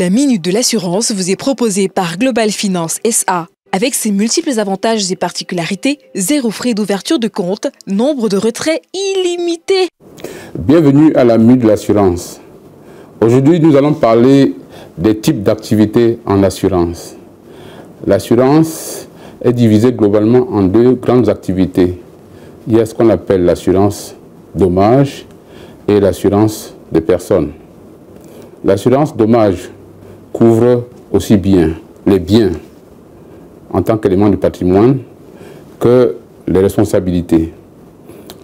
La minute de l'assurance vous est proposée par Global Finance SA. Avec ses multiples avantages et particularités, zéro frais d'ouverture de compte, nombre de retraits illimité. Bienvenue à la minute de l'assurance. Aujourd'hui, nous allons parler des types d'activités en assurance. L'assurance est divisée globalement en deux grandes activités. Il y a ce qu'on appelle l'assurance dommage et l'assurance des personnes. L'assurance dommage couvre aussi bien les biens en tant qu'élément du patrimoine que les responsabilités.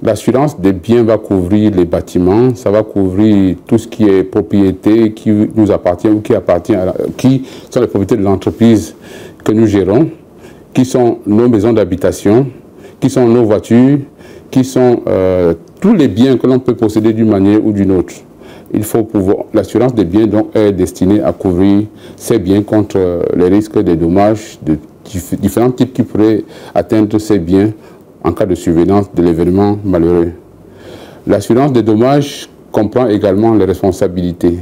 L'assurance des biens va couvrir les bâtiments, ça va couvrir tout ce qui est propriété qui nous appartient ou qui sont les propriétés de l'entreprise que nous gérons, qui sont nos maisons d'habitation, qui sont nos voitures, qui sont tous les biens que l'on peut posséder d'une manière ou d'une autre. Il faut pouvoir. L'assurance des biens donc est destinée à couvrir ces biens contre les risques des dommages de différents types qui pourraient atteindre ces biens en cas de survenance de l'événement malheureux. L'assurance des dommages comprend également les responsabilités.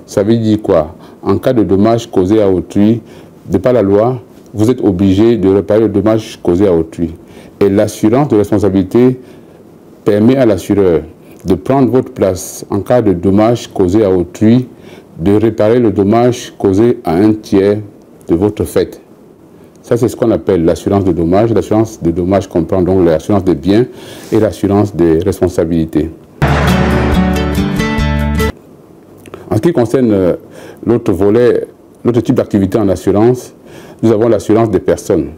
Ça veut dire quoi? En cas de dommages causés à autrui, de par la loi, vous êtes obligé de réparer le dommage causé à autrui. Et l'assurance de responsabilité permet à l'assureur de prendre votre place en cas de dommage causé à autrui, de réparer le dommage causé à un tiers de votre fait. Ça, c'est ce qu'on appelle l'assurance de dommages. L'assurance de dommages comprend donc l'assurance des biens et l'assurance des responsabilités. En ce qui concerne l'autre volet, l'autre type d'activité en assurance, nous avons l'assurance des personnes.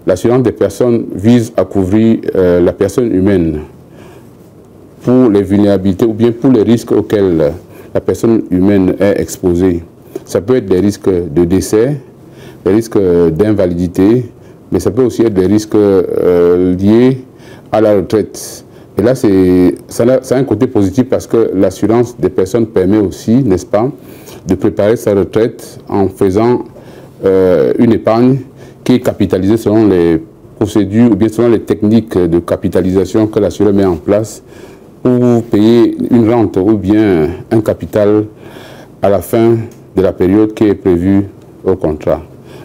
L'assurance des personnes vise à couvrir la personne humaine pour les vulnérabilités ou bien pour les risques auxquels la personne humaine est exposée. Ça peut être des risques de décès, des risques d'invalidité, mais ça peut aussi être des risques liés à la retraite. Et là, ça a un côté positif parce que l'assurance des personnes permet aussi, n'est-ce pas, de préparer sa retraite en faisant une épargne qui est capitalisée selon les procédures ou bien selon les techniques de capitalisation que l'assureur met en place pour payer une rente ou bien un capital à la fin de la période qui est prévue au contrat.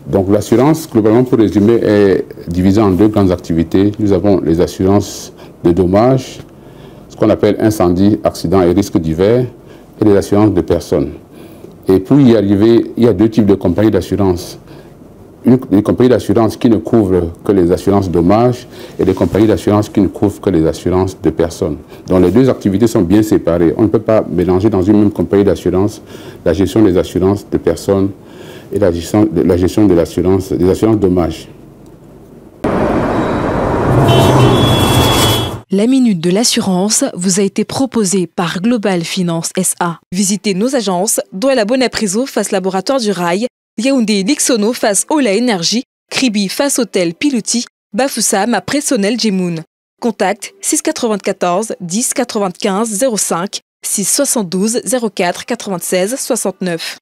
Donc l'assurance, globalement pour résumer, est divisée en deux grandes activités. Nous avons les assurances de dommages, ce qu'on appelle incendie, accidents et risques divers, et les assurances de personnes. Et pour y arriver, il y a deux types de compagnies d'assurance. Des compagnies d'assurance qui ne couvrent que les assurances dommages et des compagnies d'assurance qui ne couvrent que les assurances de personnes. Donc les deux activités sont bien séparées. On ne peut pas mélanger dans une même compagnie d'assurance la gestion des assurances de personnes et la gestion de l'assurance, des assurances dommages. La minute de l'assurance vous a été proposée par Global Finance SA. Visitez nos agences, Douala Bonapriso face Laboratoire du Rail, Yaoundé Lixono face Ola Énergie, Kribi face Hôtel Pilouti, Bafoussam à Pressonnel Djemoun. Contact 694 10 95 05 672 04 96 69.